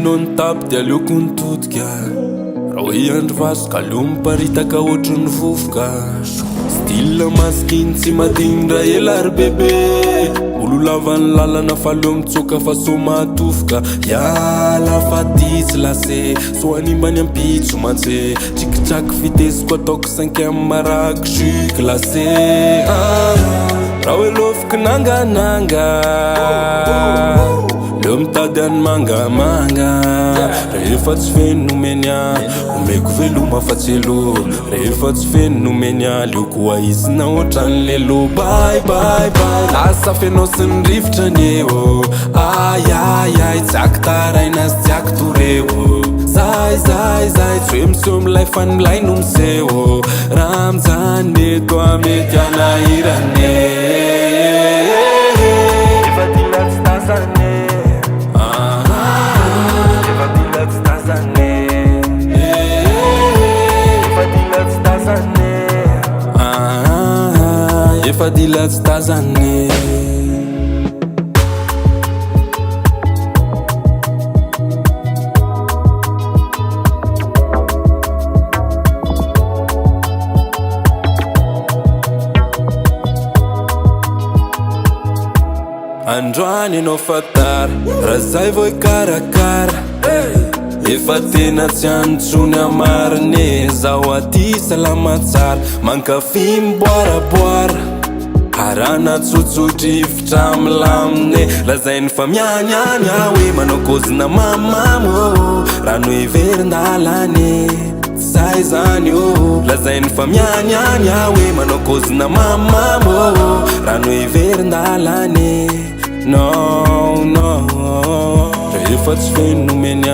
non tapy de aleoko nitodika raha hoe andro vaso ka aleo miparitaka ohatry ny vovoka style maskiny tsy madinindra ela ry bebe olo lava ny lalana fa aleo mitsoka fa so matofoka iala fa ty tsy lase so animbany ampitso mantse trikitraky fiteziko ataoko 5 amy marako jus glacé raha hoe lofiky nangananga leo mitady any mangamanga rehefa tsy feno nomeny omeko veloma fa tselo rehefa tsy feno nomeny leoko aizina ohatrany lelo bye bye bye lasa fenao sy ny rivotra ny eo ayayay tsaky taraina sy tsaky toreo zay tsy hoe miseho milay fa ny milay no miseho raha mijany meto amety anahirane efa dila tsy tazane efa dila tsy tazane androany anao fatara raha zay vao ikarakara efa tena tsy antsony amarine zaho aty salama tsara mankafy miboaraboara arana tsotsodrivotra milamine lazainy fa mianiany hoe manao kozina mamamo rano iverindalane zay zany lazainy fa mianiany hoe manao kozina mamamo rano iverindalane no rehefa tsy feno nomeny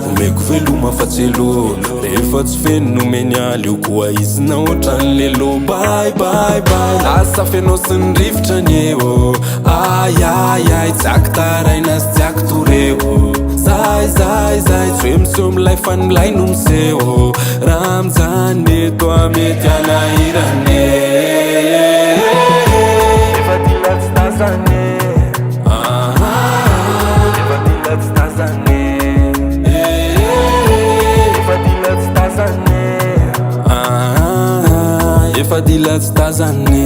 omeko veloma fa tselo rehefa tsy feno nomeny leoko aizina ohatrany lelo bye bye bye lasa fenao sy ny rivotra ny eo ayayay tsaky taraina sy tsaky toreo zay tsy hoe miseho milay fa ny milay no miseho raha mijany meto amety anahirane efa dila tsy tazane efa dila tsy tazane